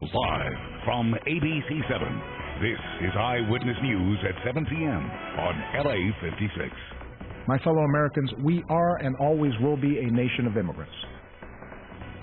Live from ABC7, this is Eyewitness News at 7 p.m. on LA56. My fellow Americans, we are and always will be a nation of immigrants.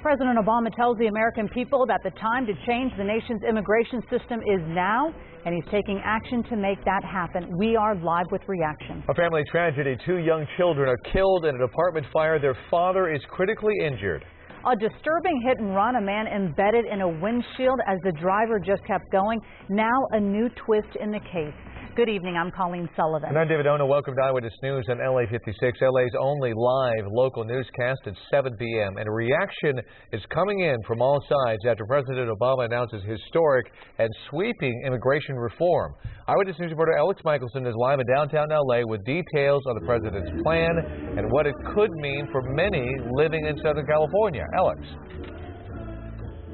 President Obama tells the American people that the time to change the nation's immigration system is now, and he's taking action to make that happen. We are live with reaction. A family tragedy. 2 young children are killed in an apartment fire. Their father is critically injured. A disturbing hit and run, a man embedded in a windshield as the driver just kept going. Now a new twist in the case. Good evening, I'm Colleen Sullivan. And I'm David Ona. Welcome to Eyewitness News on LA56, LA's only live local newscast at 7 p.m. And a reaction is coming in from all sides after President Obama announces historic and sweeping immigration reform. Eyewitness News reporter Alex Michelson is live in downtown LA with details on the president's plan and what it could mean for many living in Southern California. Alex.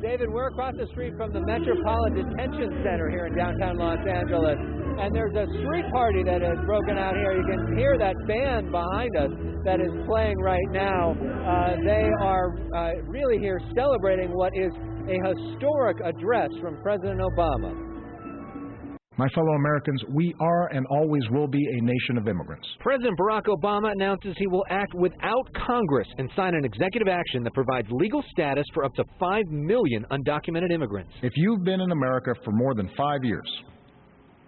David, we're across the street from the Metropolitan Detention Center here in downtown Los Angeles. And there's a street party that has broken out here. You can hear that band behind us that is playing right now. They are really here celebrating what is a historic address from President Obama. My fellow Americans, we are and always will be a nation of immigrants. President Barack Obama announces he will act without Congress and sign an executive action that provides legal status for up to 5 million undocumented immigrants. If you've been in America for more than 5 years,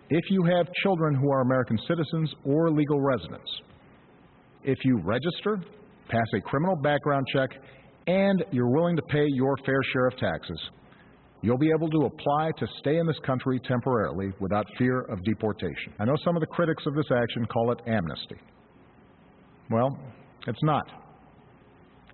if you have children who are American citizens or legal residents, if you register, pass a criminal background check, and you're willing to pay your fair share of taxes, you'll be able to apply to stay in this country temporarily without fear of deportation. I know some of the critics of this action call it amnesty. Well, it's not.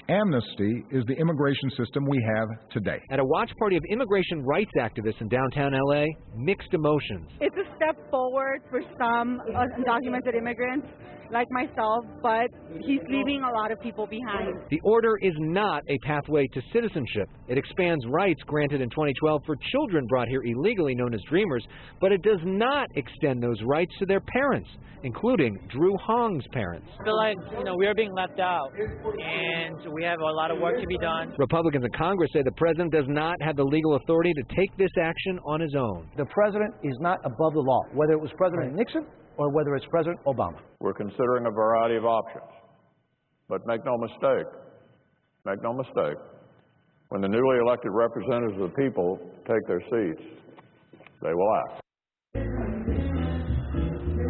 Amnesty is the immigration system we have today. At a watch party of immigration rights activists in downtown LA, mixed emotions. It's a step forward for some undocumented immigrants like myself, but he's leaving a lot of people behind. The order is not a pathway to citizenship. It expands rights granted in 2012 for children brought here illegally, known as Dreamers, but it does not extend those rights to their parents, including Drew Hong's parents. I feel like, we are being left out, and we have a lot of work to be done. Republicans in Congress say the president does not have the legal authority to take this action on his own. The president is not above the law, whether it was President Nixon or whether it's President Obama. We're considering a variety of options, but make no mistake, when the newly elected representatives of the people take their seats, they will act.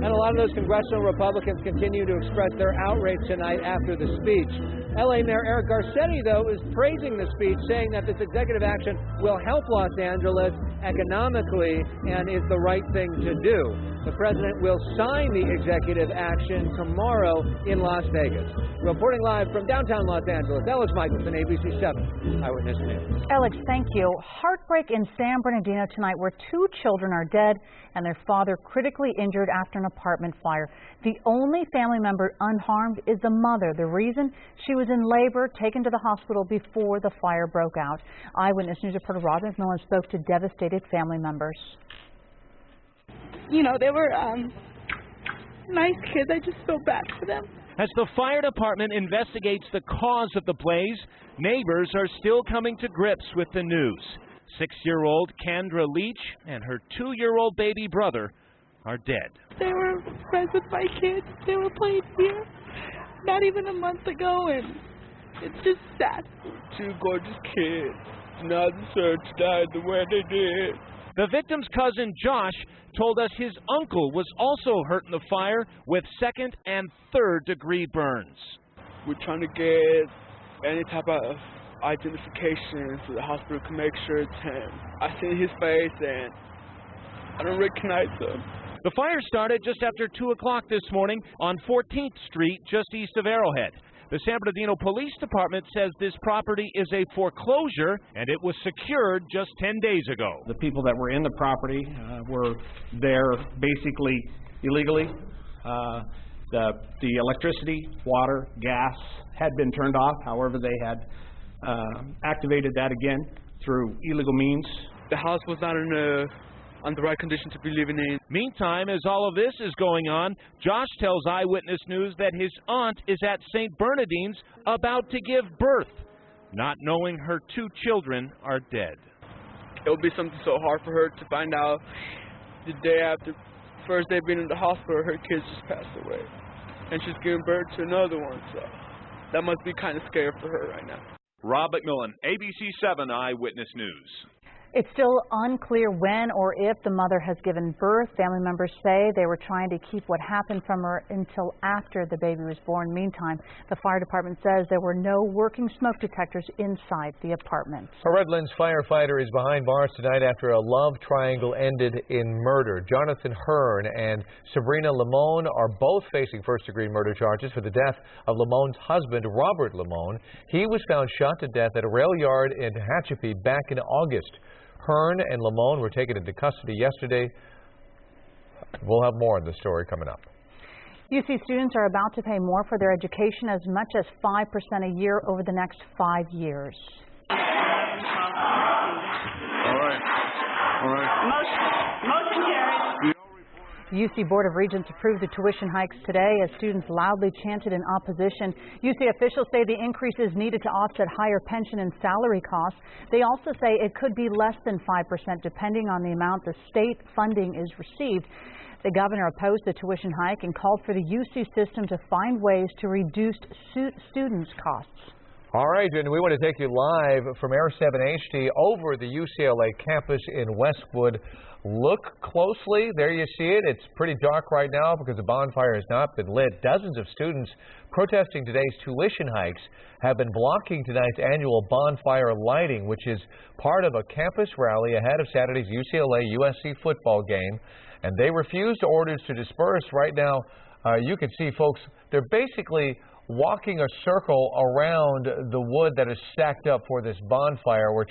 And a lot of those congressional Republicans continue to express their outrage tonight after the speech. LA Mayor Eric Garcetti, though, is praising the speech, saying that this executive action will help Los Angeles economically and is the right thing to do. The president will sign the executive action tomorrow in Las Vegas. Reporting live from downtown Los Angeles, Alex Michelson, ABC7 Eyewitness News. Alex, thank you. Heartbreak in San Bernardino tonight where 2 children are dead and their father critically injured after an apartment fire. The only family member unharmed is the mother. The reason? She was in labor, taken to the hospital before the fire broke out. Eyewitness News reporter Robin McMillan spoke to devastated family members. They were nice kids. I just feel bad for them. As the fire department investigates the cause of the blaze, neighbors are still coming to grips with the news. 6-year-old Kendra Leach and her 2-year-old baby brother are dead. They were friends with my kids. They were playing here not even a month ago, and it's just sad. 2 gorgeous kids. Not deserve to die the way they did. The victim's cousin Josh told us his uncle was also hurt in the fire with 2nd and 3rd degree burns. We're trying to get any type of identification so the hospital can make sure it's him. I seen his face and I don't recognize him. The fire started just after 2 o'clock this morning on 14th Street, just east of Arrowhead. The San Bernardino Police Department says this property is a foreclosure and it was secured just 10 days ago. The people that were in the property were there basically illegally. The electricity, water, gas had been turned off. However, they had activated that again through illegal means. The house was not on the right condition to be living in. Meantime, as all of this is going on, Josh tells Eyewitness News that his aunt is at St. Bernardine's about to give birth, not knowing her 2 children are dead. it would be something so hard for her to find out the day after, first day being in the hospital, her kids just passed away. And she's giving birth to another one, so that must be kind of scary for her right now. Rob McMillan, ABC7 Eyewitness News. It's still unclear when or if the mother has given birth. Family members say they were trying to keep what happened from her until after the baby was born. Meantime, the fire department says there were no working smoke detectors inside the apartment. A Redlands firefighter is behind bars tonight after a love triangle ended in murder. Jonathan Hearn and Sabrina Limon are both facing first-degree murder charges for the death of Limon's husband, Robert Limon. He was found shot to death at a rail yard in Tehachapi back in August. Hearn and Limon were taken into custody yesterday. We'll have more on the story coming up. UC students are about to pay more for their education, as much as 5% a year over the next 5 years. All right. Motion carried. The UC Board of Regents approved the tuition hikes today as students loudly chanted in opposition. UC officials say the increase is needed to offset higher pension and salary costs. They also say it could be less than 5% depending on the amount the state funding is received. The governor opposed the tuition hike and called for the UC system to find ways to reduce students' costs. All right, and we want to take you live from Air 7 HD over the UCLA campus in Westwood. Look closely. There you see it. It's pretty dark right now because the bonfire has not been lit. Dozens of students protesting today's tuition hikes have been blocking tonight's annual bonfire lighting, which is part of a campus rally ahead of Saturday's UCLA-USC football game. And they refused orders to disperse. Right now, you can see folks, they're basically walking a circle around the wood that is stacked up for this bonfire. We're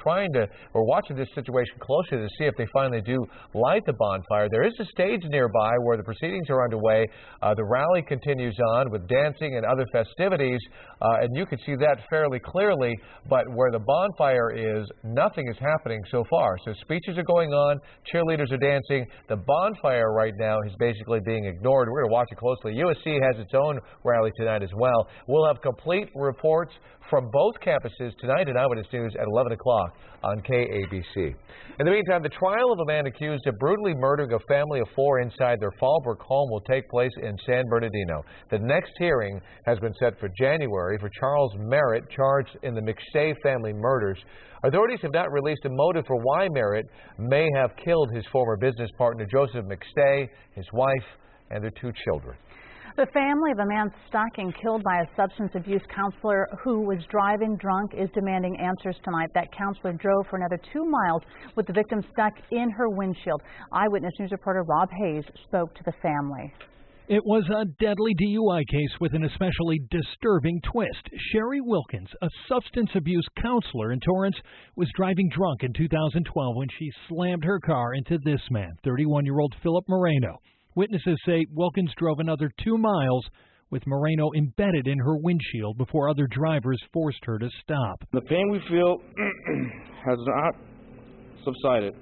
watching this situation closely to see if they finally do light the bonfire. There is a stage nearby where the proceedings are underway. The rally continues on with dancing and other festivities, and you can see that fairly clearly, but where the bonfire is, nothing is happening so far. So speeches are going on, cheerleaders are dancing. The bonfire right now is basically being ignored. We're going to watch it closely. USC has its own rally tonight as well. We'll have complete reports from both campuses tonight at Eyewitness News at 11 o'clock on KABC. In the meantime, the trial of a man accused of brutally murdering a family of 4 inside their Fallbrook home will take place in San Bernardino. The next hearing has been set for January for Charles Merritt, charged in the McStay family murders. Authorities have not released a motive for why Merritt may have killed his former business partner, Joseph McStay, his wife, and their 2 children. The family of a man stuck and killed by a substance abuse counselor who was driving drunk is demanding answers tonight. That counselor drove for another 2 miles with the victim stuck in her windshield. Eyewitness News reporter Rob Hayes spoke to the family. It was a deadly DUI case with an especially disturbing twist. Sherry Wilkins, a substance abuse counselor in Torrance, was driving drunk in 2012 when she slammed her car into this man, 31-year-old Philip Moreno. Witnesses say Wilkins drove another 2 miles with Moreno embedded in her windshield before other drivers forced her to stop. The pain we feel has not subsided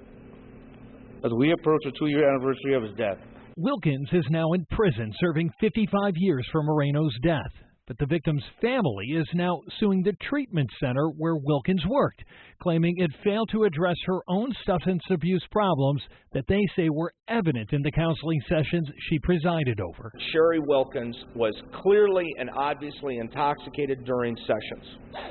as we approach the 2-year anniversary of his death. Wilkins is now in prison serving 55 years for Moreno's death. But the victim's family is now suing the treatment center where Wilkins worked, claiming it failed to address her own substance abuse problems that they say were evident in the counseling sessions she presided over. Sherry Wilkins was clearly and obviously intoxicated during sessions,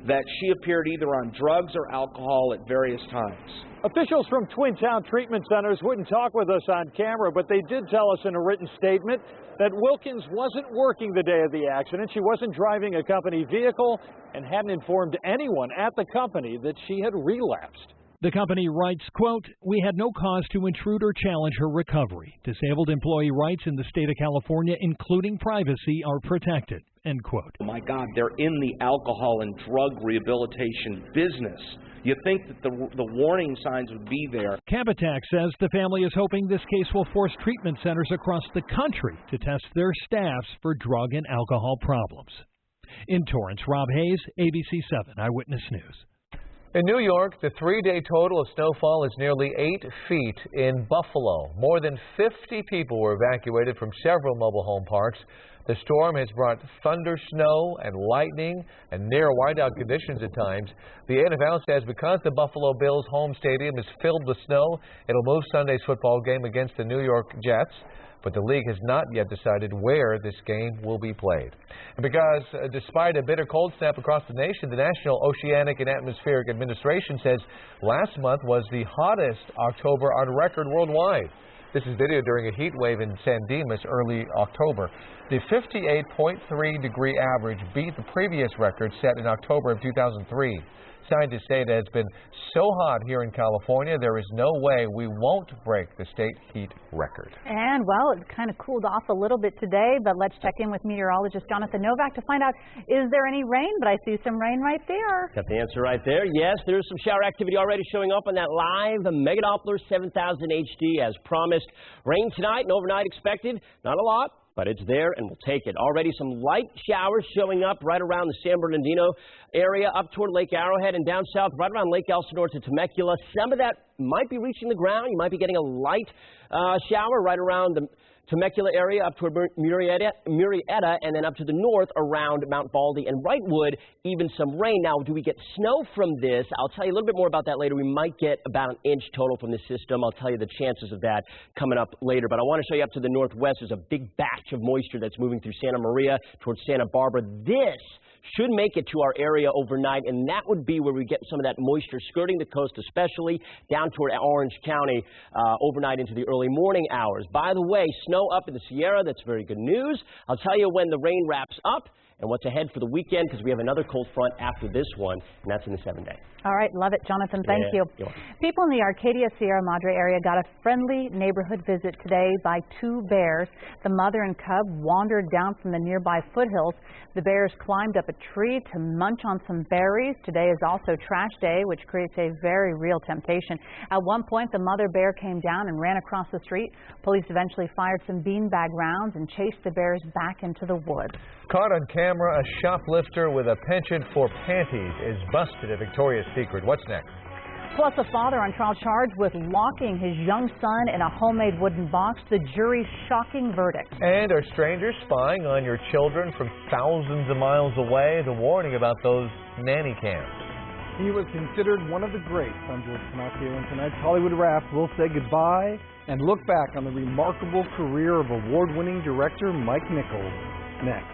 that she appeared either on drugs or alcohol at various times. Officials from Twin Town Treatment Centers wouldn't talk with us on camera, but they did tell us in a written statement that Wilkins wasn't working the day of the accident. She wasn't driving a company vehicle and hadn't informed anyone at the company that she had relapsed. The company writes, quote, "We had no cause to intrude or challenge her recovery. Disabled employee rights in the state of California, including privacy, are protected," end quote. Oh my God, they're in the alcohol and drug rehabilitation business. You think that the warning signs would be there. Capitac says the family is hoping this case will force treatment centers across the country to test their staffs for drug and alcohol problems. In Torrance, Rob Hayes, ABC7 Eyewitness News. In New York, the 3-day total of snowfall is nearly 8 feet in Buffalo. More than 50 people were evacuated from several mobile home parks. The storm has brought thunder, snow, and lightning and near whiteout conditions at times. The NFL says because the Buffalo Bills' home stadium is filled with snow, it'll move Sunday's football game against the New York Jets. But the league has not yet decided where this game will be played. And because despite a bitter cold snap across the nation, the National Oceanic and Atmospheric Administration says last month was the hottest October on record worldwide. This is video during a heat wave in San Dimas early October. The 58.3 degree average beat the previous record set in October of 2003. Scientists say that it's been so hot here in California, there is no way we won't break the state heat record. And, well, it kind of cooled off a little bit today, but let's check in with meteorologist Jonathan Novak to find out, is there any rain? But I see some rain right there. Got the answer right there. Yes, there's some shower activity already showing up on that live Mega Doppler 7000 HD as promised. Rain tonight and overnight expected. Not a lot, but it's there and we'll take it. Already some light showers showing up right around the San Bernardino area, up toward Lake Arrowhead and down south, right around Lake Elsinore to Temecula. Some of that might be reaching the ground. You might be getting a light shower right around the Temecula area, up toward Murrieta, and then up to the north around Mount Baldy and Wrightwood, even some rain. Now, do we get snow from this? I'll tell you a little bit more about that later. We might get about an inch total from this system. I'll tell you the chances of that coming up later. But I want to show you up to the northwest. There's a big batch of moisture that's moving through Santa Maria towards Santa Barbara. This should make it to our area overnight, and that would be where we get some of that moisture skirting the coast, especially down toward Orange County overnight into the early morning hours. By the way, snow up in the Sierra, that's very good news. I'll tell you when the rain wraps up and what's ahead for the weekend, because we have another cold front after this one, and that's in the 7-day. All right, love it, Jonathan. Thank you. People in the Arcadia Sierra Madre area got a friendly neighborhood visit today by 2 bears. The mother and cub wandered down from the nearby foothills. The bears climbed up a tree to munch on some berries. Today is also trash day, which creates a very real temptation. At one point, the mother bear came down and ran across the street. Police eventually fired some beanbag rounds and chased the bears back into the woods. Caught on camera, a shoplifter with a penchant for panties is busted at Victoria's Secret. What's next? Plus, a father on trial charged with locking his young son in a homemade wooden box. The jury's shocking verdict. And are strangers spying on your children from thousands of miles away? The warning about those nanny cams. He was considered one of the greats. I'm George Pinocchio, and tonight's Hollywood Wrap will say goodbye and look back on the remarkable career of award-winning director Mike Nichols. Next.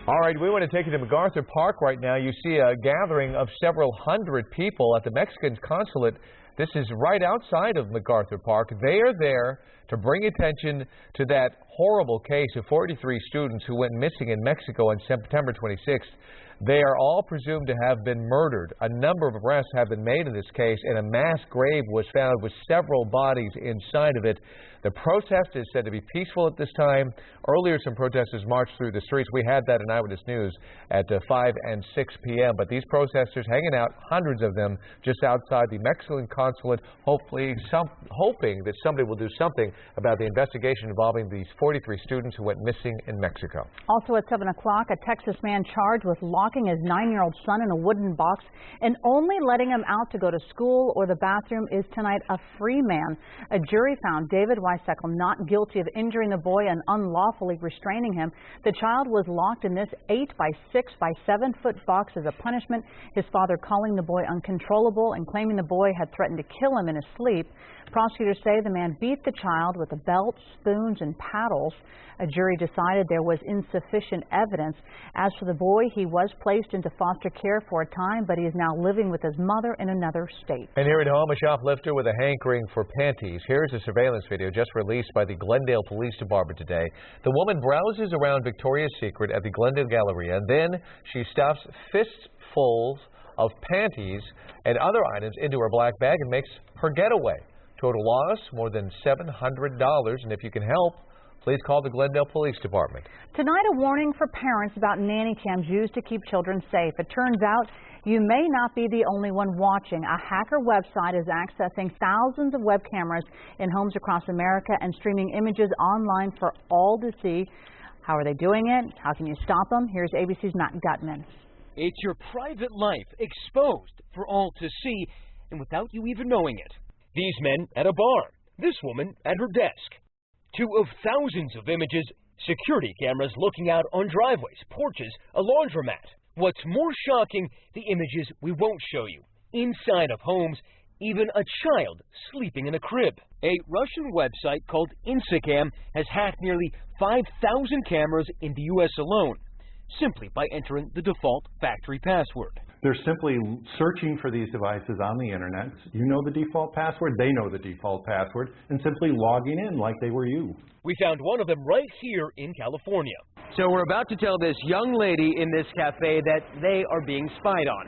All right, we want to take you to MacArthur Park right now. You see a gathering of several hundred people at the Mexican consulate. This is right outside of MacArthur Park. They are there to bring attention to that horrible case of 43 students who went missing in Mexico on September 26th. They are all presumed to have been murdered. A number of arrests have been made in this case, and a mass grave was found with several bodies inside of it. The protest is said to be peaceful at this time. Earlier, some protesters marched through the streets. We had that in Eyewitness News at 5 and 6 p.m. But these protesters hanging out, hundreds of them, just outside the Mexican consulate, hoping that somebody will do something about the investigation involving these 43 students who went missing in Mexico. Also at 7 o'clock, a Texas man charged with locking his 9-year-old son in a wooden box and only letting him out to go to school or the bathroom is tonight a free man. A jury found David Weiseckle not guilty of injuring the boy and unlawfully restraining him. The child was locked in this 8 by 6 by 7 foot box as a punishment, his father calling the boy uncontrollable and claiming the boy had threatened to kill him in his sleep. Prosecutors say the man beat the child with a belt, spoons, and paddles. A jury decided there was insufficient evidence. As for the boy, he was placed into foster care for a time, but he is now living with his mother in another state. And here at home, a shoplifter with a hankering for panties. Here's a surveillance video just released by the Glendale Police Department today. The woman browses around Victoria's Secret at the Glendale Galleria, and then she stuffs fistfuls of panties and other items into her black bag and makes her getaway. Total loss, more than $700. And if you can help, please call the Glendale Police Department. Tonight, a warning for parents about nanny cams used to keep children safe. It turns out you may not be the only one watching. A hacker website is accessing thousands of web cameras in homes across America and streaming images online for all to see. How are they doing it? How can you stop them? Here's ABC's Matt Gutman. It's your private life exposed for all to see, and without you even knowing it. These men at a bar, this woman at her desk. 2 of thousands of images, security cameras looking out on driveways, porches, a laundromat. What's more shocking, the images we won't show you. Inside of homes, even a child sleeping in a crib. A Russian website called Instacam has hacked nearly 5,000 cameras in the U.S. alone, simply by entering the default factory password. They're simply searching for these devices on the internet. You know the default password, they know the default password, and simply logging in like they were you. We found one of them right here in California. So we're about to tell this young lady in this cafe that they are being spied on.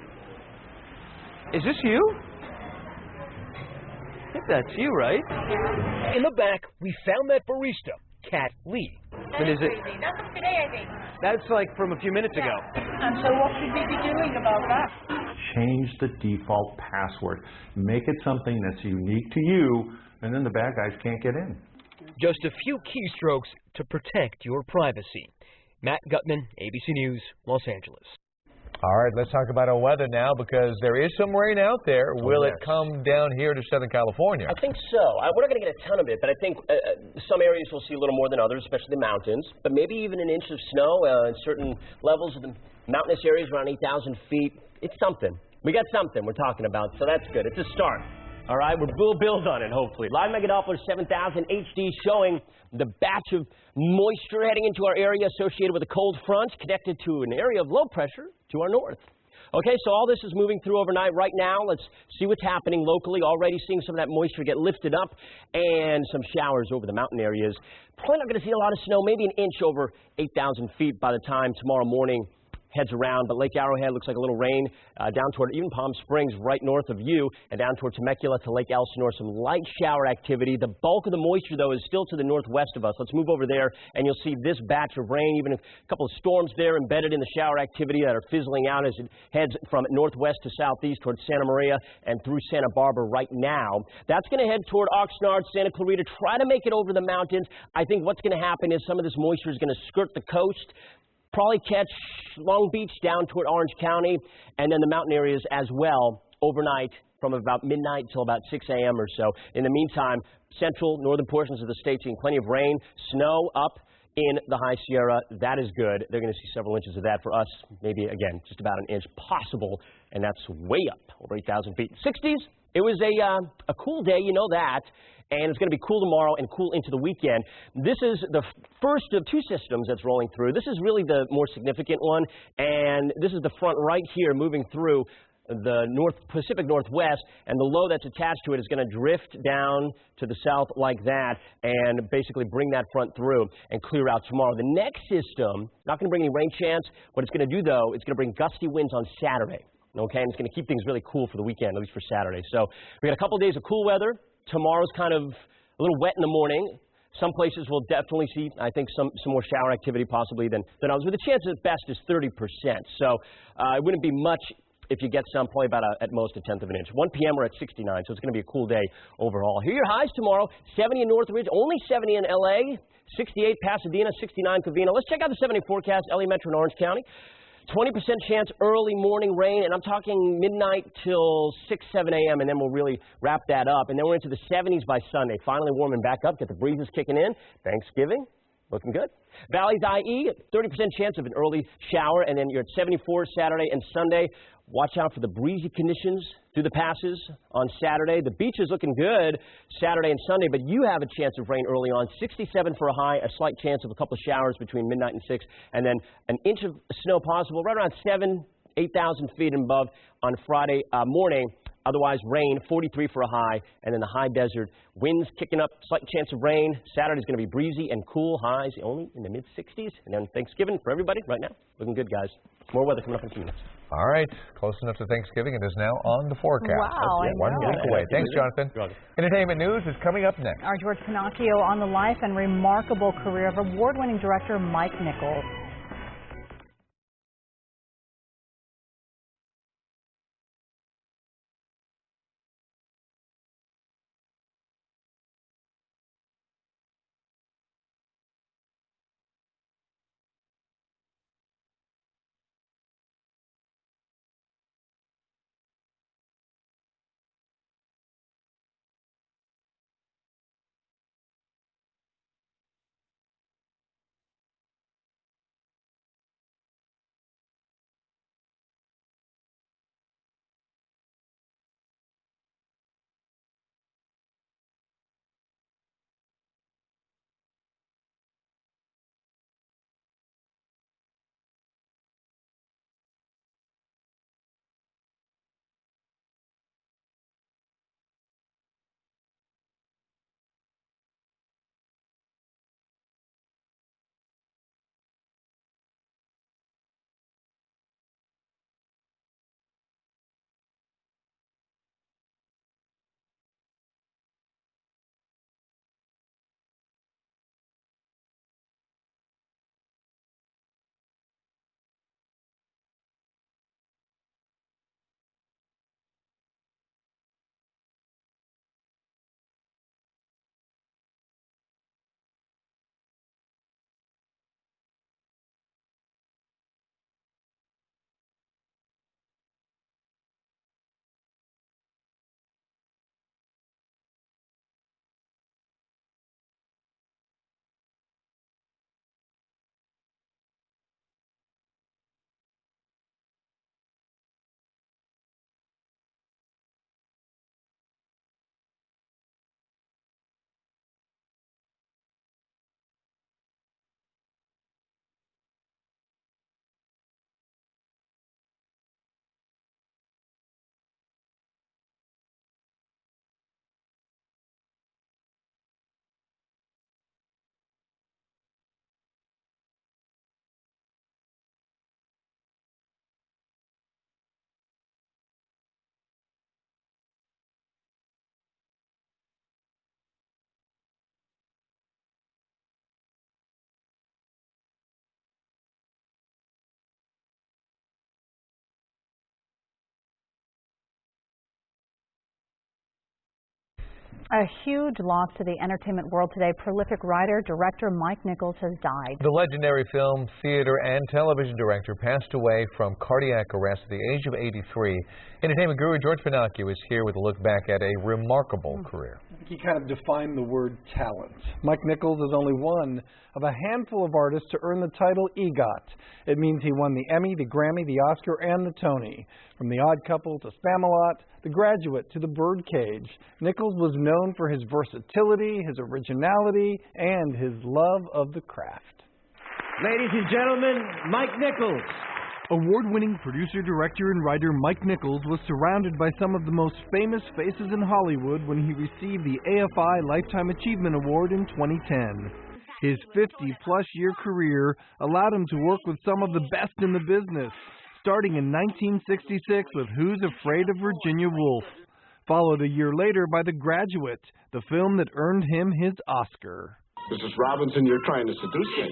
Is this you? I think that's you, right? In the back, we found that barista, Kat Lee. And is it? That's from today, I think. That's like from a few minutes ago. And so what should we be doing about that? Change the default password. Make it something that's unique to you, and then the bad guys can't get in. Just a few keystrokes to protect your privacy. Matt Gutman, ABC News, Los Angeles. All right, let's talk about our weather now because there is some rain out there. Will it come down here to Southern California? I think so. We're not going to get a ton of it, but I think some areas will see a little more than others, especially the mountains. But maybe even an inch of snow in certain levels of the mountainous areas around 8,000 feet. It's something. We got something we're talking about, so that's good. It's a start. All right, we'll build on it, hopefully. Live Mega Doppler 7000 HD showing the batch of moisture heading into our area associated with a cold front connected to an area of low pressure to our north. Okay, so all this is moving through overnight. Right now, let's see what's happening locally. Already seeing some of that moisture get lifted up and some showers over the mountain areas. Probably not going to see a lot of snow, maybe an inch over 8,000 feet by the time tomorrow morning heads around, but Lake Arrowhead looks like a little rain down toward even Palm Springs right north of you and down toward Temecula to Lake Elsinore. Some light shower activity. The bulk of the moisture, though, is still to the northwest of us. Let's move over there, and you'll see this batch of rain, even a couple of storms there embedded in the shower activity that are fizzling out as it heads from northwest to southeast toward Santa Maria and through Santa Barbara right now. That's going to head toward Oxnard, Santa Clarita, try to make it over the mountains. I think what's going to happen is some of this moisture is going to skirt the coast, probably catch Long Beach down toward Orange County, and then the mountain areas as well overnight from about midnight till about 6 a.m. or so. In the meantime, central, northern portions of the state seeing plenty of rain, snow up in the High Sierra. That is good. They're going to see several inches of that. For us, maybe, again, just about an inch possible, and that's way up, over 8,000 feet. 60s, It was a cool day, you know that. And it's going to be cool tomorrow and cool into the weekend. This is the first of two systems that's rolling through. This is really the more significant one, and this is the front right here moving through the Pacific Northwest, and the low that's attached to it is going to drift down to the south like that and basically bring that front through and clear out tomorrow. The next system, not going to bring any rain chance. What it's going to do, though, it's going to bring gusty winds on Saturday. Okay, and it's going to keep things really cool for the weekend, at least for Saturday. So we got a couple of days of cool weather. Tomorrow's kind of a little wet in the morning. Some places will definitely see, I think, some more shower activity possibly than others. But the chance at best is 30%. So it wouldn't be much if you get some, probably about at most a tenth of an inch. 1 p.m. we're at 69, so it's going to be a cool day overall. Here are your highs tomorrow. 70 in Northridge, only 70 in L.A., 68 Pasadena, 69 Covina. Let's check out the 70 forecast, LA Metro and Orange County. 20% chance early morning rain, and I'm talking midnight till 6, 7 a.m., and then we'll really wrap that up. And then we're into the 70s by Sunday. Finally warming back up, get the breezes kicking in. Thanksgiving, looking good. Valley's IE, 30% chance of an early shower, and then you're at 74 Saturday and Sunday. Watch out for the breezy conditions through the passes on Saturday. The beach is looking good Saturday and Sunday, but you have a chance of rain early on. 67 for a high, a slight chance of a couple of showers between midnight and 6, and then an inch of snow possible right around 8,000 feet and above on Friday morning. Otherwise, rain, 43 for a high, and then the high desert. Winds kicking up, slight chance of rain. Saturday's going to be breezy and cool, highs only in the mid-60s. And then Thanksgiving for everybody right now. Looking good, guys. More weather coming up in a few minutes. All right. Close enough to Thanksgiving. It is now on the forecast. Wow, That's 1 week away. Thanks, Jonathan. Entertainment news is coming up next. Our George Pinocchio on the life and remarkable career of award-winning director Mike Nichols. A huge loss to the entertainment world today. Prolific writer, director Mike Nichols has died. The legendary film, theater, and television director passed away from cardiac arrest at the age of 83 Entertainment guru George Pinocchio is here with a look back at a remarkable career. I think he kind of defined the word talent. Mike Nichols is only one of a handful of artists to earn the title EGOT. It means he won the Emmy, the Grammy, the Oscar, and the Tony. From The Odd Couple to Spamalot, The Graduate to The Birdcage, Nichols was known for his versatility, his originality, and his love of the craft. Ladies and gentlemen, Mike Nichols. Award-winning producer, director, and writer Mike Nichols was surrounded by some of the most famous faces in Hollywood when he received the AFI Lifetime Achievement Award in 2010. His 50-plus year career allowed him to work with some of the best in the business, starting in 1966 with Who's Afraid of Virginia Woolf, followed a year later by The Graduate, the film that earned him his Oscar. Mrs. Robinson, you're trying to seduce me.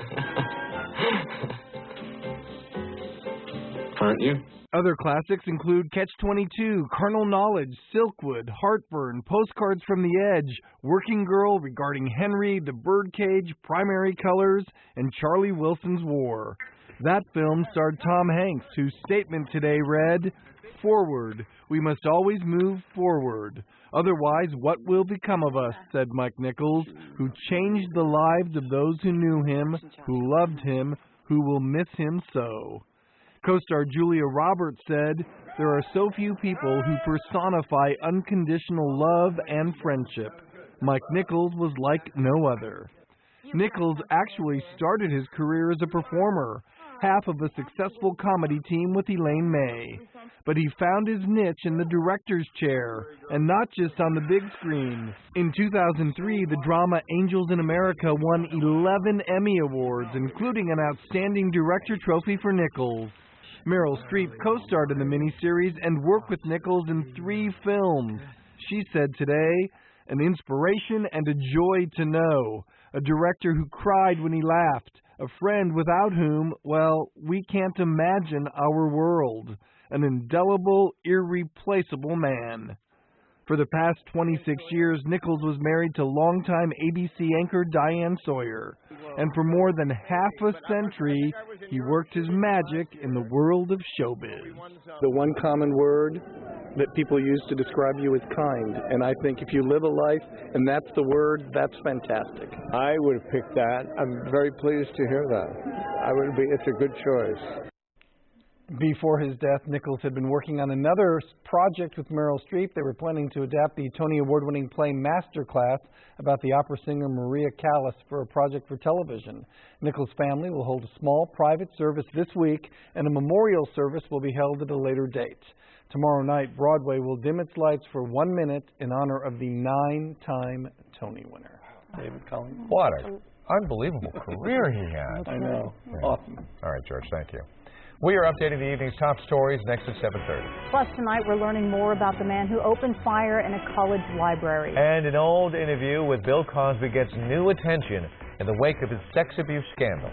Aren't you? Other classics include Catch-22, Carnal Knowledge, Silkwood, Heartburn, Postcards from the Edge, Working Girl, Regarding Henry, The Birdcage, Primary Colors, and Charlie Wilson's War. That film starred Tom Hanks, whose statement today read, "Forward, we must always move forward. Otherwise, what will become of us?" said Mike Nichols, who changed the lives of those who knew him, who loved him, who will miss him so. Co-star Julia Roberts said, "There are so few people who personify unconditional love and friendship. Mike Nichols was like no other." Nichols actually started his career as a performer, half of a successful comedy team with Elaine May. But he found his niche in the director's chair, and not just on the big screen. In 2003, the drama Angels in America won 11 Emmy Awards, including an Outstanding Director trophy for Nichols. Meryl Streep co-starred in the miniseries and worked with Nichols in 3 films. She said today, "An inspiration and a joy to know. A director who cried when he laughed. A friend without whom, well, we can't imagine our world. An indelible, irreplaceable man." For the past 26 years, Nichols was married to longtime ABC anchor Diane Sawyer. And for more than half a century, he worked his magic in the world of showbiz. The one common word that people use to describe you is kind. And I think if you live a life and that's the word, that's fantastic. I would have picked that. I'm very pleased to hear that. It's a good choice. Before his death, Nichols had been working on another project with Meryl Streep. They were planning to adapt the Tony Award-winning play Masterclass about the opera singer Maria Callas for a project for television. Nichols' family will hold a small private service this week, and a memorial service will be held at a later date. Tomorrow night, Broadway will dim its lights for 1 minute in honor of the 9-time Tony winner. David Collins. What an unbelievable career he had. I know. Awesome. All right, George, thank you. We are updating the evening's top stories next at 7:30. Plus, tonight we're learning more about the man who opened fire in a college library. And an old interview with Bill Cosby gets new attention in the wake of his sex abuse scandal.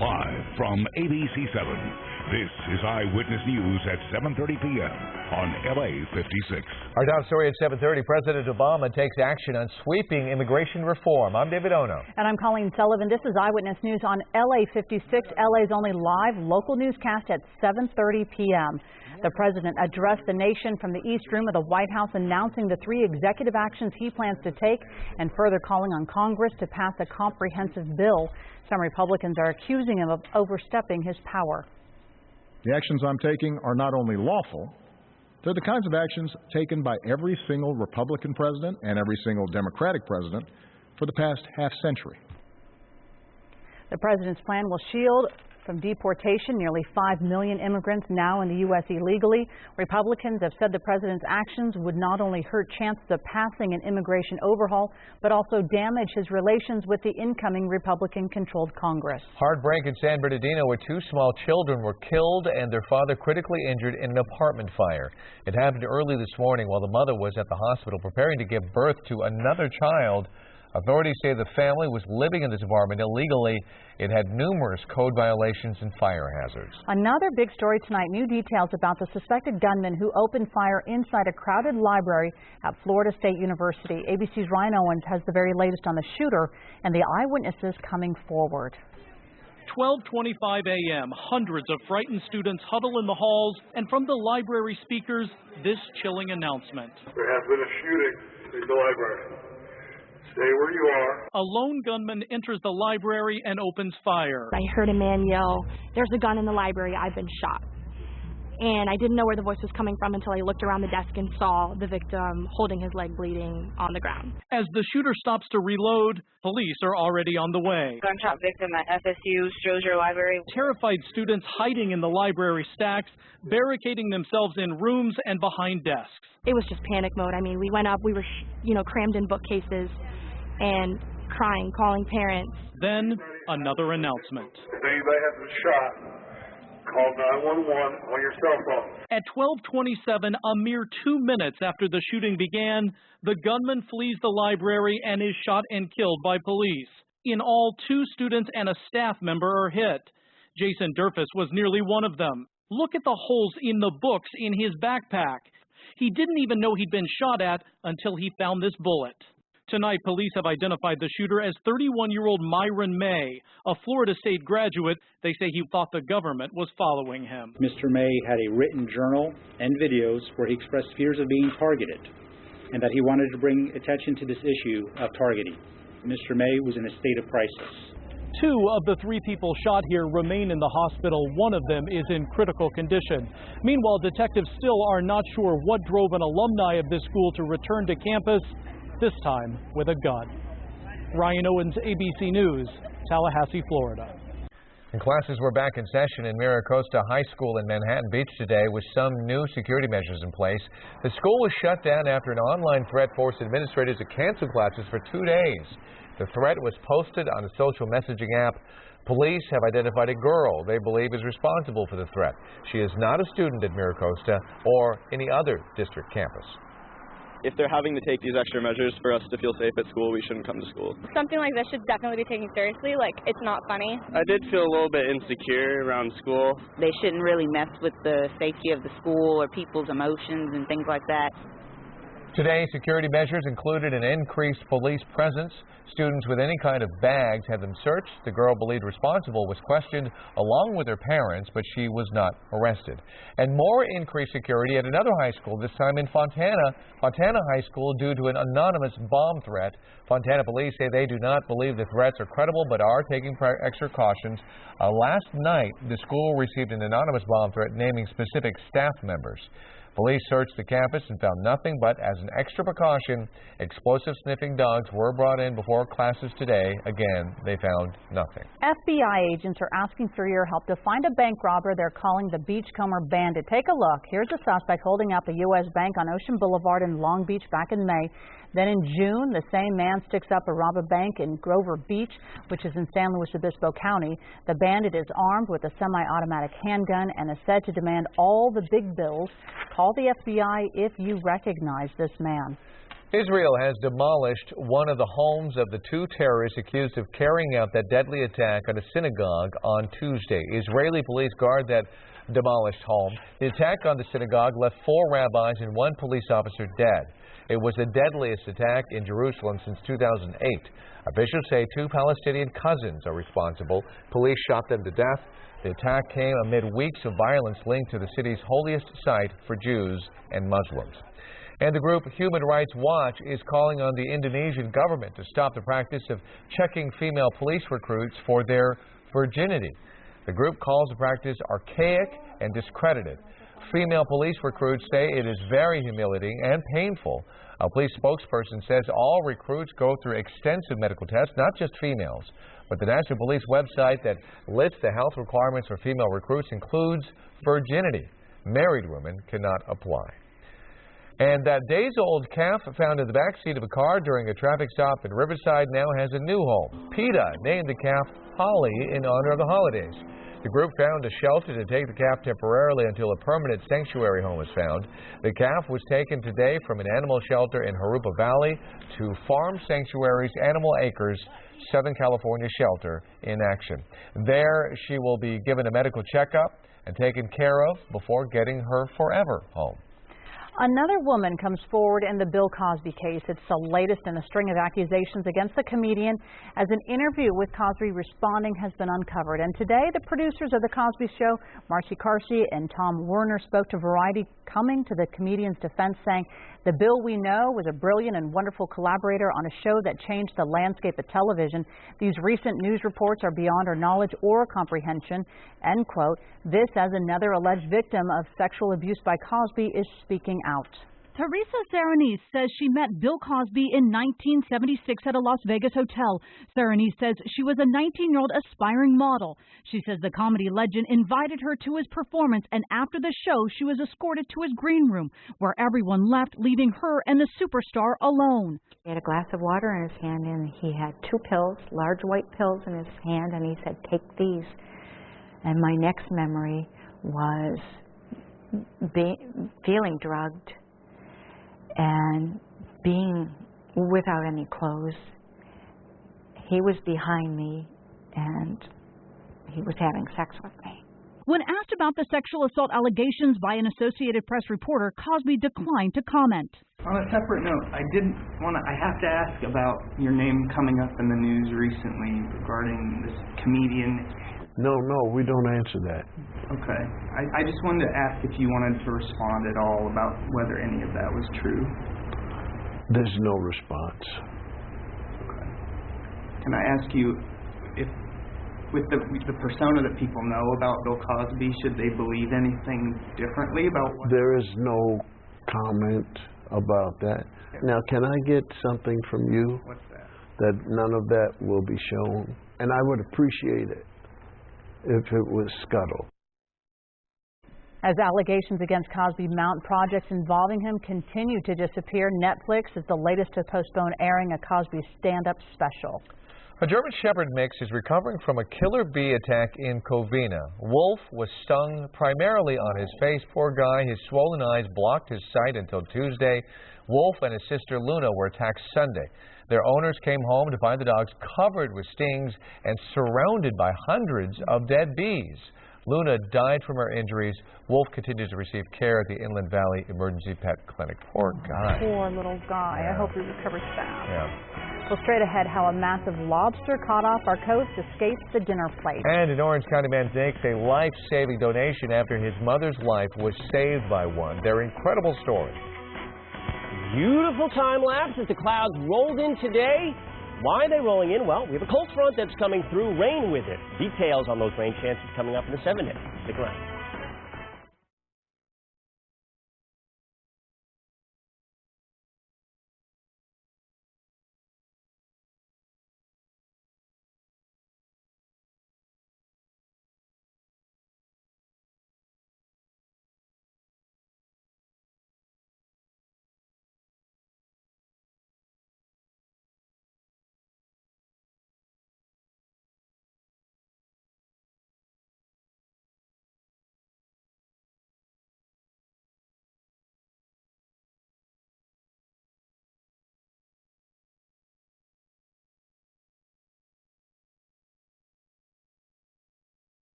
live from ABC7. This is Eyewitness News at 7:30 p.m. on LA56. Our top story at 7:30, President Obama takes action on sweeping immigration reform. I'm David Ono. And I'm Colleen Sullivan. This is Eyewitness News on LA56, LA's only live local newscast at 7:30 p.m. The president addressed the nation from the East Room of the White House, announcing the 3 executive actions he plans to take and further calling on Congress to pass a comprehensive bill. Some Republicans are accusing him of overstepping his power. The actions I'm taking are not only lawful, they're the kinds of actions taken by every single Republican president and every single Democratic president for the past half-century. The president's plan will shield from deportation nearly 5 million immigrants now in the U.S. illegally. Republicans have said the president's actions would not only hurt chances of passing an immigration overhaul, but also damage his relations with the incoming Republican-controlled Congress. Heartbreak in San Bernardino, where 2 small children were killed and their father critically injured in an apartment fire. It happened early this morning while the mother was at the hospital preparing to give birth to another child. Authorities say the family was living in this apartment illegally. It had numerous code violations and fire hazards. Another big story tonight, new details about the suspected gunman who opened fire inside a crowded library at Florida State University. ABC's Ryan Owens has the very latest on the shooter and the eyewitnesses coming forward. 12:25 a.m., hundreds of frightened students huddle in the halls, and from the library speakers, this chilling announcement. There has been a shooting in the library. Stay where you are. A lone gunman enters the library and opens fire. I heard a man yell, "There's a gun in the library, I've been shot." And I didn't know where the voice was coming from until I looked around the desk and saw the victim holding his leg bleeding on the ground. As the shooter stops to reload, police are already on the way. Gunshot victim at FSU Strozier Library. Terrified students hiding in the library stacks, barricading themselves in rooms and behind desks. It was just panic mode. I mean, we went up, we were, crammed in bookcases and crying, calling parents. Then, another announcement. If anybody has been shot, call 911 on your cell phone. At 12:27, a mere 2 minutes after the shooting began, the gunman flees the library and is shot and killed by police. In all, 2 students and a staff member are hit. Jason Durfus was nearly one of them. Look at the holes in the books in his backpack. He didn't even know he'd been shot at until he found this bullet. Tonight, police have identified the shooter as 31-year-old Myron May, a Florida State graduate. They say he thought the government was following him. Mr. May had a written journal and videos where he expressed fears of being targeted and that he wanted to bring attention to this issue of targeting. Mr. May was in a state of crisis. 2 of the 3 people shot here remain in the hospital. One of them is in critical condition. Meanwhile, detectives still are not sure what drove an alumni of this school to return to campus, this time with a gun. Ryan Owens, ABC News, Tallahassee, Florida. And classes were back in session in Miracosta High School in Manhattan Beach today with some new security measures in place. The school was shut down after an online threat forced administrators to cancel classes for 2 days. The threat was posted on a social messaging app. Police have identified a girl they believe is responsible for the threat. She is not a student at Miracosta or any other district campus. If they're having to take these extra measures for us to feel safe at school, we shouldn't come to school. Something like this should definitely be taken seriously. It's not funny. I did feel a little bit insecure around school. They shouldn't really mess with the safety of the school or people's emotions and things like that. Today, security measures included an increased police presence. Students with any kind of bags had them searched. The girl believed responsible was questioned along with her parents, but she was not arrested. And more increased security at another high school, this time in Fontana High School, due to an anonymous bomb threat. Fontana police say they do not believe the threats are credible, but are taking extra cautions. Last night, the school received an anonymous bomb threat naming specific staff members. Police searched the campus and found nothing, but as an extra precaution, explosive sniffing dogs were brought in before classes today. Again, they found nothing. FBI agents are asking for your help to find a bank robber they're calling the Beachcomber Bandit. Take a look. Here's a suspect holding up a U.S. bank on Ocean Boulevard in Long Beach back in May. Then in June, the same man sticks up a rob a bank in Grover Beach, which is in San Luis Obispo County. The bandit is armed with a semi-automatic handgun and is said to demand all the big bills. Call the FBI if you recognize this man. Israel has demolished one of the homes of the two terrorists accused of carrying out that deadly attack on a synagogue on Tuesday. Israeli police guard that demolished home. The attack on the synagogue left 4 rabbis and 1 police officer dead. It was the deadliest attack in Jerusalem since 2008. Officials say 2 Palestinian cousins are responsible. Police shot them to death. The attack came amid weeks of violence linked to the city's holiest site for Jews and Muslims. And the group Human Rights Watch is calling on the Indonesian government to stop the practice of checking female police recruits for their virginity. The group calls the practice archaic and discredited. Female police recruits say it is very humiliating and painful. A police spokesperson says all recruits go through extensive medical tests, not just females. But the National Police website that lists the health requirements for female recruits includes virginity. Married women cannot apply. And that days-old calf found in the back seat of a car during a traffic stop in Riverside now has a new home. PETA named the calf Holly in honor of the holidays. The group found a shelter to take the calf temporarily until a permanent sanctuary home is found. The calf was taken today from an animal shelter in Harupa Valley to Farm Sanctuary's Animal Acres, Southern California shelter in action. There she will be given a medical checkup and taken care of before getting her forever home. Another woman comes forward in the Bill Cosby case. It's the latest in a string of accusations against the comedian as an interview with Cosby responding has been uncovered. And today, the producers of The Cosby Show, Marcy Carsey and Tom Werner, spoke to Variety, coming to the comedian's defense, saying the Bill we know was a brilliant and wonderful collaborator on a show that changed the landscape of television. These recent news reports are beyond our knowledge or comprehension, end quote. This, as another alleged victim of sexual abuse by Cosby, is speaking out. Teresa Serenese says she met Bill Cosby in 1976 at a Las Vegas hotel. Serenese says she was a 19-year-old aspiring model. She says the comedy legend invited her to his performance, and after the show, she was escorted to his green room, where everyone left, leaving her and the superstar alone. He had a glass of water in his hand, and he had 2 pills, large white pills in his hand, and he said, "Take these." And my next memory was feeling drugged and being without any clothes. He was behind me and he was having sex with me. When asked about the sexual assault allegations by an Associated Press reporter, Cosby declined to comment. On a separate note, I have to ask about your name coming up in the news recently regarding this comedian. No, we don't answer that. Okay. I just wanted to ask if you wanted to respond at all about whether any of that was true. There's no response. Okay. Can I ask you, if with the persona that people know about Bill Cosby, should they believe anything differently about what... There is no comment about that. Now, can I get something from you? What's that? That none of that will be shown. And I would appreciate it if it was scuttled. As allegations against Cosby mount, projects involving him continue to disappear. Netflix is the latest to postpone airing a Cosby stand-up special. A German Shepherd mix is recovering from a killer bee attack in Covina. Wolf was stung primarily on his face. Poor guy, his swollen eyes blocked his sight until Tuesday. Wolf and his sister Luna were attacked Sunday. Their owners came home to find the dogs covered with stings and surrounded by hundreds of dead bees. Luna died from her injuries. Wolf continues to receive care at the Inland Valley Emergency Pet Clinic. Poor guy. Poor little guy. Yeah. I hope he recovers fast. Yeah. Well, straight ahead, how a massive lobster caught off our coast escapes the dinner plate. And an Orange County man makes a life-saving donation after his mother's life was saved by one. Their incredible story. Beautiful time lapse as the clouds rolled in today. Why are they rolling in? Well, we have a cold front that's coming through, rain with it. Details on those rain chances coming up in the 7 minutes. Stick around.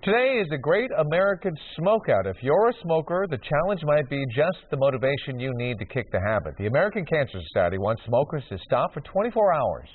Today is a great American smokeout. If you're a smoker, the challenge might be just the motivation you need to kick the habit. The American Cancer Society wants smokers to stop for 24 hours.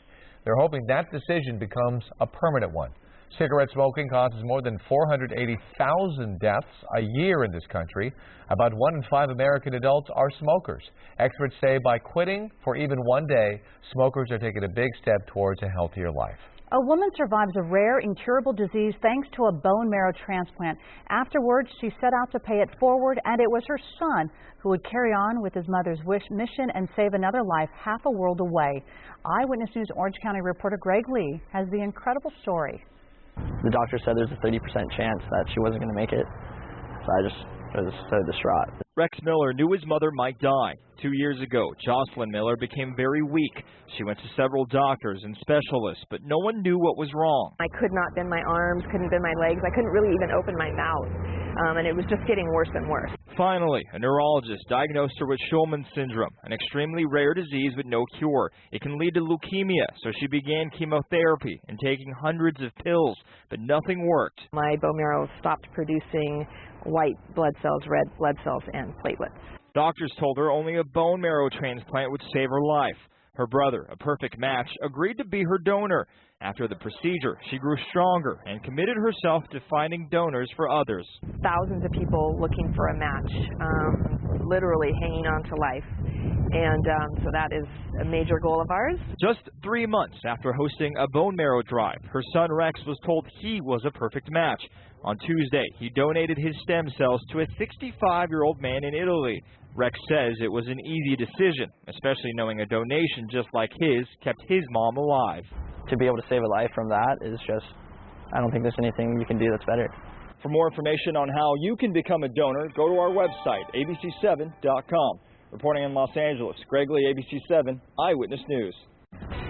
They're hoping that decision becomes a permanent one. Cigarette smoking causes more than 480,000 deaths a year in this country. About 1 in 5 American adults are smokers. Experts say by quitting for even one day, smokers are taking a big step towards a healthier life. A woman survives a rare, incurable disease thanks to a bone marrow transplant. Afterwards, she set out to pay it forward, and it was her son who would carry on with his mother's mission and save another life half a world away. Eyewitness News Orange County reporter Greg Lee has the incredible story. The doctor said there's a 30% chance that she wasn't going to make it, so I just was so distraught. Rex Miller knew his mother might die. 2 years ago, Jocelyn Miller became very weak. She went to several doctors and specialists, but no one knew what was wrong. I could not bend my arms, couldn't bend my legs. I couldn't really even open my mouth, and it was just getting worse and worse. Finally, a neurologist diagnosed her with Schulman syndrome, an extremely rare disease with no cure. It can lead to leukemia, so she began chemotherapy and taking hundreds of pills, but nothing worked. My bone marrow stopped producing white blood cells, red blood cells, and platelets. Doctors told her only a bone marrow transplant would save her life. Her brother, a perfect match, agreed to be her donor. After the procedure, she grew stronger and committed herself to finding donors for others. Thousands of people looking for a match, literally hanging on to life. And so that is a major goal of ours. Just 3 months after hosting a bone marrow drive, her son Rex was told he was a perfect match. On Tuesday, he donated his stem cells to a 65-year-old man in Italy. Rex says it was an easy decision, especially knowing a donation just like his kept his mom alive. To be able to save a life from that is just, I don't think there's anything you can do that's better. For more information on how you can become a donor, go to our website, ABC7.com. Reporting in Los Angeles, Greg Lee, ABC7 Eyewitness News.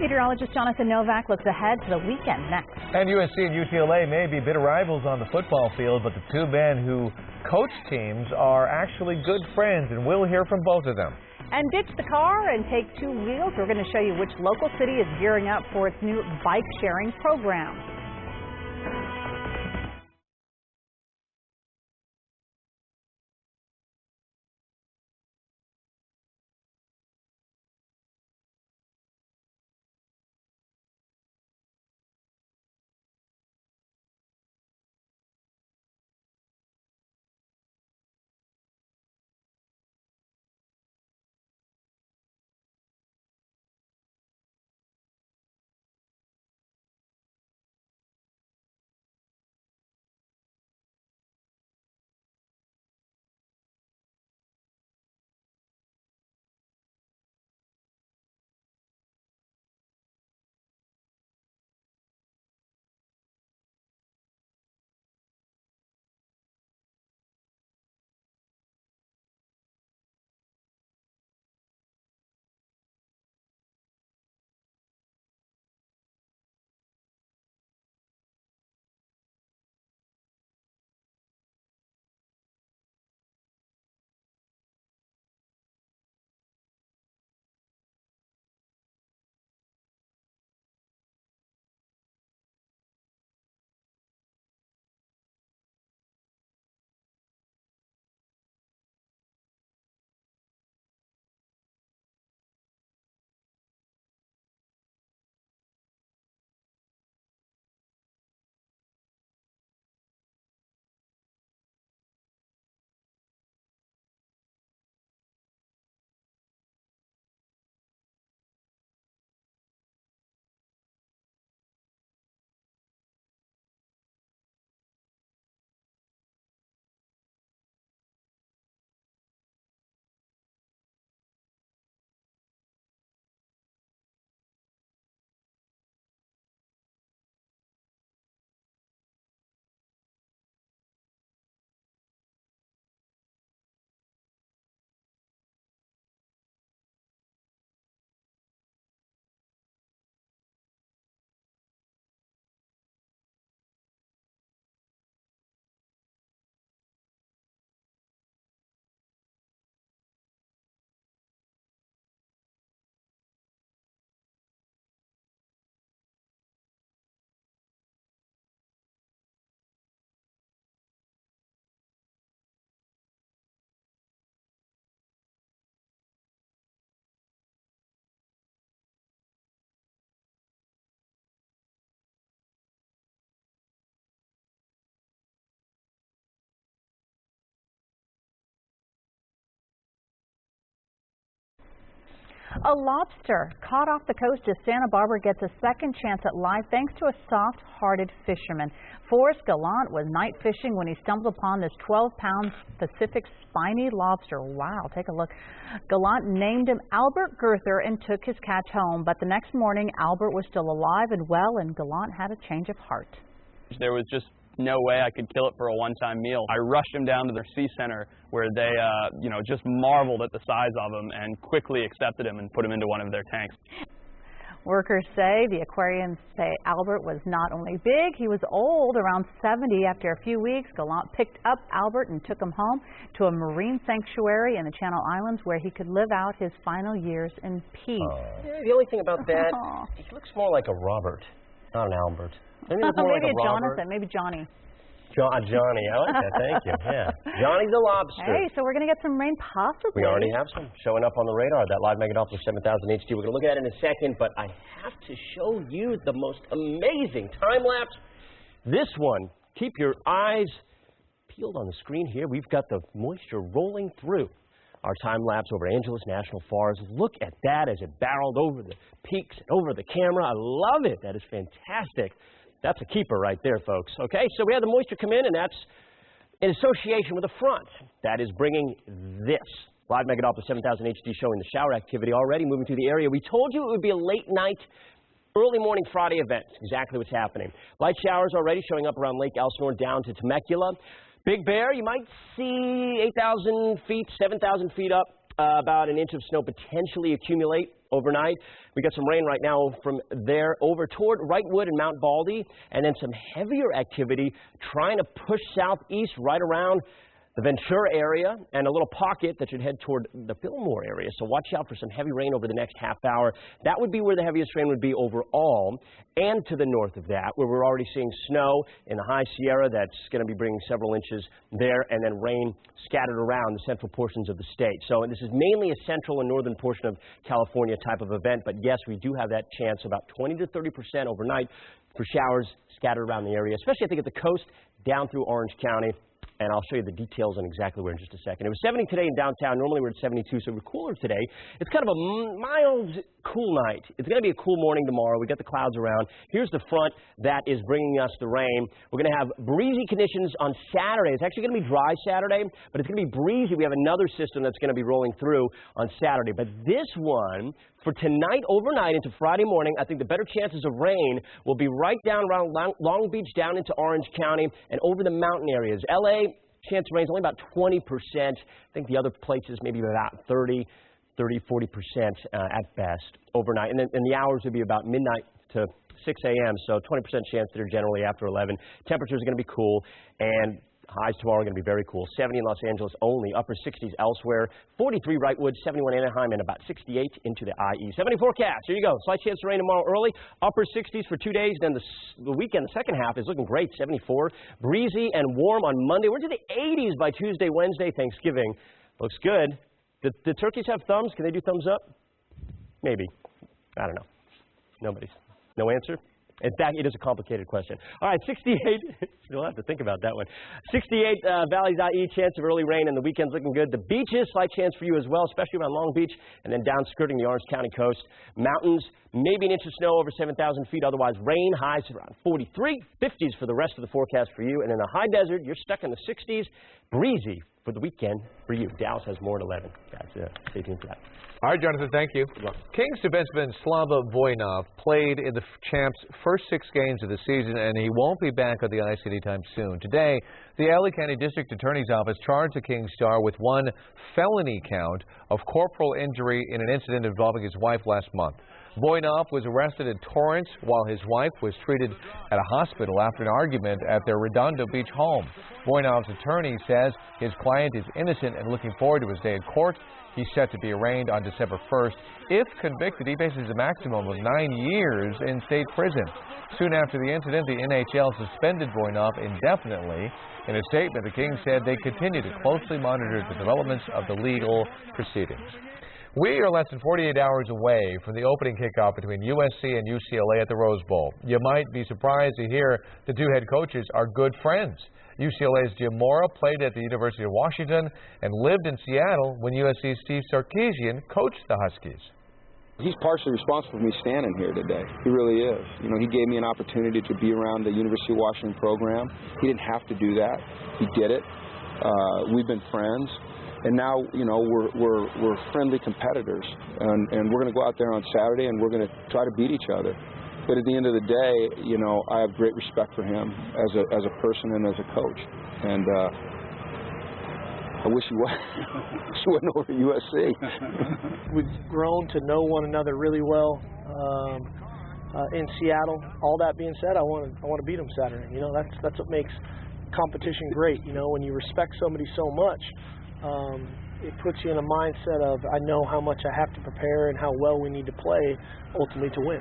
Meteorologist Jonathan Novak looks ahead to the weekend next. And USC and UCLA may be bitter rivals on the football field, but the two men who coach teams are actually good friends, and we'll hear from both of them. And ditch the car and take 2 wheels. We're going to show you which local city is gearing up for its new bike sharing program. A lobster caught off the coast of Santa Barbara gets a second chance at life thanks to a soft-hearted fisherman. Forrest Gallant was night fishing when he stumbled upon this 12-pound Pacific spiny lobster. Wow, take a look. Gallant named him Albert Gerther and took his catch home, but the next morning Albert was still alive and well, and Gallant had a change of heart. There was just no way I could kill it for a one-time meal. I rushed him down to their sea center where they, just marveled at the size of him and quickly accepted him and put him into one of their tanks. Workers say the aquariums say Albert was not only big, he was old, around 70. After a few weeks, Gallant picked up Albert and took him home to a marine sanctuary in the Channel Islands where he could live out his final years in peace. Yeah, the only thing about that, he looks more like a Robert, not an Albert. Maybe like a Jonathan, maybe Johnny. Johnny, I like that, thank you. Yeah, Johnny the lobster. Hey, so we're going to get some rain possibly. We already have some showing up on the radar. That live Mega Doppler 7000 HD. We're going to look at it in a second, but I have to show you the most amazing time lapse. This one, keep your eyes peeled on the screen here. We've got the moisture rolling through our time lapse over Angeles National Forest. Look at that as it barreled over the peaks and over the camera. I love it. That is fantastic. That's a keeper right there, folks. Okay, so we had the moisture come in, and that's in association with a front. That is bringing this. Live Mega Doppler 7000 HD showing the shower activity already moving through the area. We told you it would be a late night, early morning Friday event. Exactly what's happening. Light showers already showing up around Lake Elsinore down to Temecula. Big Bear, you might see 8,000 feet, 7,000 feet up. About an inch of snow potentially accumulate overnight. We got some rain right now from there over toward Wrightwood and Mount Baldy, and then some heavier activity trying to push southeast right around the Ventura area, and a little pocket that should head toward the Fillmore area. So watch out for some heavy rain over the next half hour. That would be where the heaviest rain would be overall, and to the north of that, where we're already seeing snow in the High Sierra. That's going to be bringing several inches there, and then rain scattered around the central portions of the state. So this is mainly a central and northern portion of California type of event, but yes, we do have that chance, about 20 to 30% overnight for showers scattered around the area, especially I think at the coast down through Orange County. And I'll show you the details on exactly where in just a second. It was 70 today in downtown. Normally we're at 72, so we're cooler today. It's kind of a mild, cool night. It's going to be a cool morning tomorrow. We got the clouds around. Here's the front that is bringing us the rain. We're going to have breezy conditions on Saturday. It's actually going to be dry Saturday, but it's going to be breezy. We have another system that's going to be rolling through on Saturday. But this one, for tonight, overnight into Friday morning, I think the better chances of rain will be right down around Long Beach, down into Orange County, and over the mountain areas. LA, chance of rain is only about 20%. I think the other places maybe about 40% at best overnight. And the hours would be about midnight to 6 a.m., so 20% chance that are generally after 11. Temperatures are going to be cool, and highs tomorrow are going to be very cool. 70 in Los Angeles only, upper 60s elsewhere. 43 Wrightwood, 71 Anaheim, and about 68 into the IE. 70 forecast. Here you go. Slight chance of rain tomorrow early. Upper 60s for 2 days. Then the weekend, the second half is looking great. 74. Breezy and warm on Monday. We're into the 80s by Tuesday, Wednesday, Thanksgiving. Looks good. The turkeys have thumbs. Can they do thumbs up? Maybe. I don't know. Nobody's. No answer? In fact, it is a complicated question. All right, 68. You'll have to think about that one. 68 Valley's IE, chance of early rain, and the weekend's looking good. The beaches, slight chance for you as well, especially around Long Beach, and then down skirting the Orange County coast. Mountains, maybe an inch of snow over 7,000 feet. Otherwise, rain, highs around 43. 50s for the rest of the forecast for you. And in the high desert, you're stuck in the 60s. Breezy for the weekend for you. Dallas has more at 11. Guys, stay tuned for that. All right, Jonathan, thank you. Kings defenseman Slava Voinov played in the champs' first 6 games of the season, and he won't be back on the ice anytime soon. Today, the LA County District Attorney's Office charged the Kings star with 1 felony count of corporal injury in an incident involving his wife last month. Voinov was arrested in Torrance while his wife was treated at a hospital after an argument at their Redondo Beach home. Voinov's attorney says his client is innocent and looking forward to his day in court. He's set to be arraigned on December 1st. If convicted, he faces a maximum of 9 years in state prison. Soon after the incident, the NHL suspended Voinov indefinitely. In a statement, the Kings said they continue to closely monitor the developments of the legal proceedings. We are less than 48 hours away from the opening kickoff between USC and UCLA at the Rose Bowl. You might be surprised to hear the 2 head coaches are good friends. UCLA's Jim Mora played at the University of Washington and lived in Seattle when USC's Steve Sarkisian coached the Huskies. He's partially responsible for me standing here today. He really is. You know, he gave me an opportunity to be around the University of Washington program. He didn't have to do that. He did it. We've been friends, and now, you know, we're friendly competitors, and we're going to go out there on Saturday and we're going to try to beat each other. But at the end of the day, you know, I have great respect for him as a person and as a coach, and I wish he went over to USC. We've grown to know one another really well in Seattle. All that being said, I want to beat him Saturday. You know, that's what makes competition great. You know, when you respect somebody so much, it puts you in a mindset of, I know how much I have to prepare and how well we need to play ultimately to win.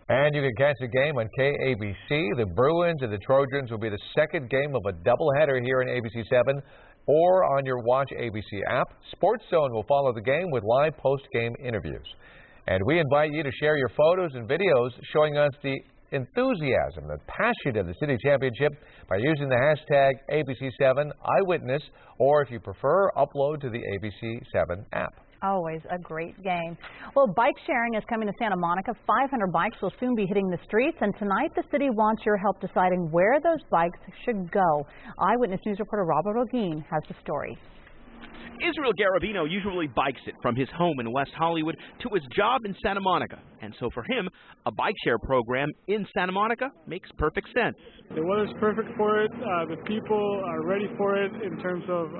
And you can catch the game on KABC. The Bruins and the Trojans will be the second game of a doubleheader here in ABC7 or on your Watch ABC app. Sports Zone will follow the game with live post-game interviews. And we invite you to share your photos and videos showing us the enthusiasm, the passion of the city championship by using the hashtag ABC7 Eyewitness, or if you prefer, upload to the ABC7 app. Always a great game. Well, bike sharing is coming to Santa Monica. 500 bikes will soon be hitting the streets, and tonight the city wants your help deciding where those bikes should go. Eyewitness News reporter Robert Olguin has the story. Israel Garabino usually bikes it from his home in West Hollywood to his job in Santa Monica. And so for him, a bike share program in Santa Monica makes perfect sense. The weather's perfect for it. The people are ready for it in terms of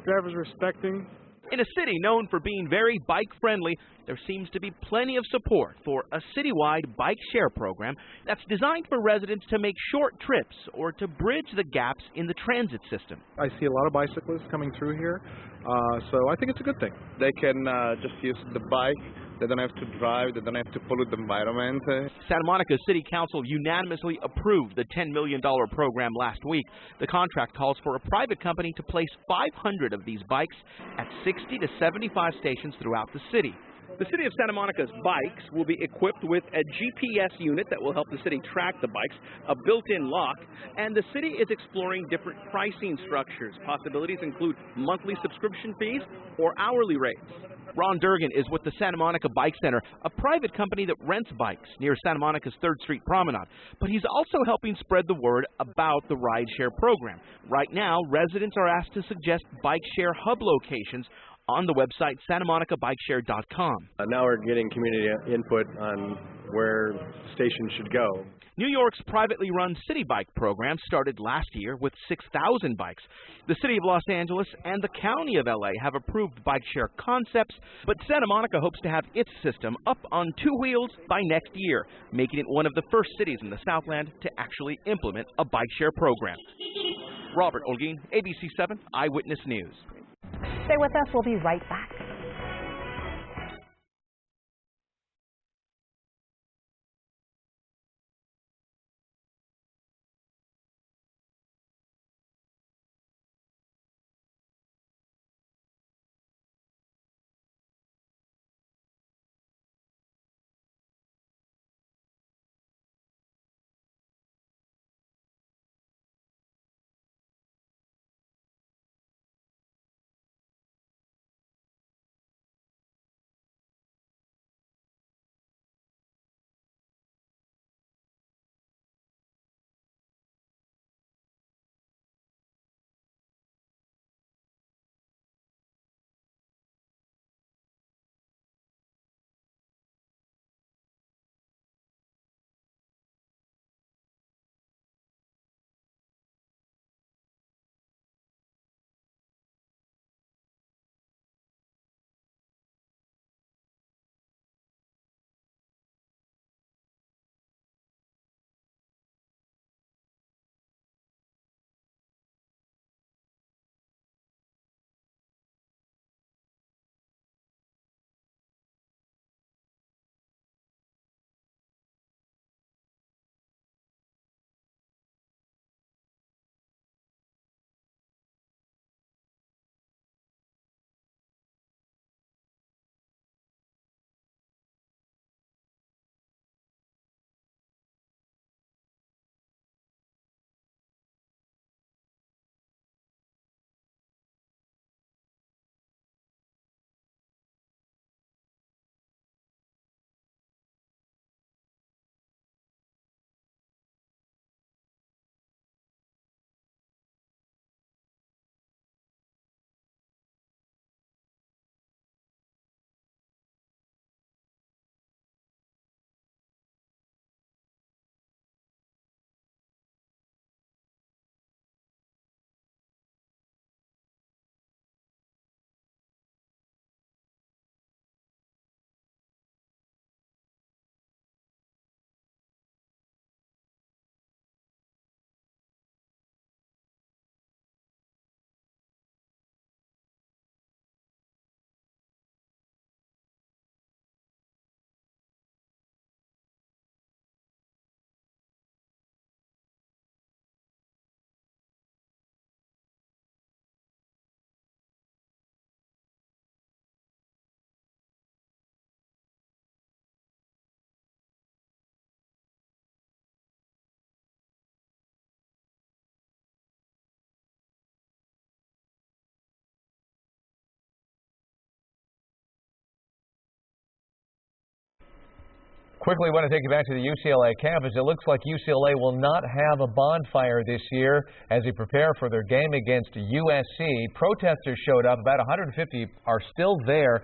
drivers respecting. In a city known for being very bike-friendly, there seems to be plenty of support for a citywide bike share program that's designed for residents to make short trips or to bridge the gaps in the transit system. I see a lot of bicyclists coming through here, so I think it's a good thing. They can just use the bike. They don't have to drive. They don't have to pollute the environment. Santa Monica City Council unanimously approved the $10 million program last week. The contract calls for a private company to place 500 of these bikes at 60 to 75 stations throughout the city. The City of Santa Monica's bikes will be equipped with a GPS unit that will help the city track the bikes, a built-in lock, and the city is exploring different pricing structures. Possibilities include monthly subscription fees or hourly rates. Ron Durgan is with the Santa Monica Bike Center, a private company that rents bikes near Santa Monica's 3rd Street Promenade. But he's also helping spread the word about the rideshare program. Right now, residents are asked to suggest bike share hub locations on the website SantaMonicaBikeShare.com. Now we're getting community input on where stations should go. New York's privately run City Bike program started last year with 6,000 bikes. The City of Los Angeles and the County of LA have approved bike share concepts, but Santa Monica hopes to have its system up on 2 wheels by next year, making it one of the first cities in the Southland to actually implement a bike share program. Robert Olguin, ABC7 Eyewitness News. Stay with us. We'll be right back. Quickly, want to take you back to the UCLA campus. It looks like UCLA will not have a bonfire this year as they prepare for their game against USC. Protesters showed up. About 150 are still there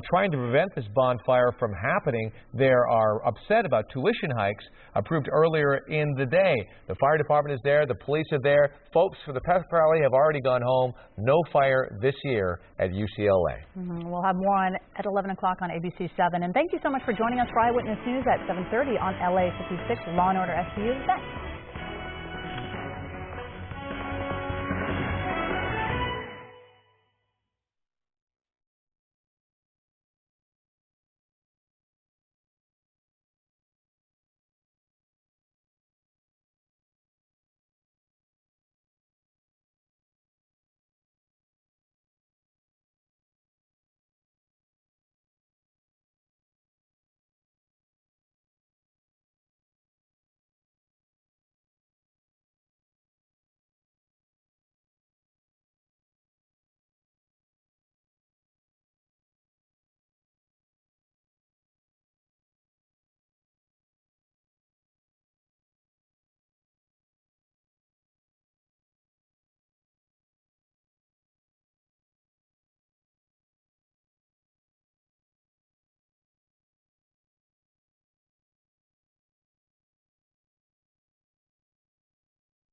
trying to prevent this bonfire from happening. They are upset about tuition hikes approved earlier in the day. The fire department is there. The police are there. Folks for the pep rally have already gone home. No fire this year at UCLA. We'll have more on at 11 o'clock on ABC7. And thank you so much for joining us for Eyewitness News at 7:30 on LA56. Law & Order SVU is back.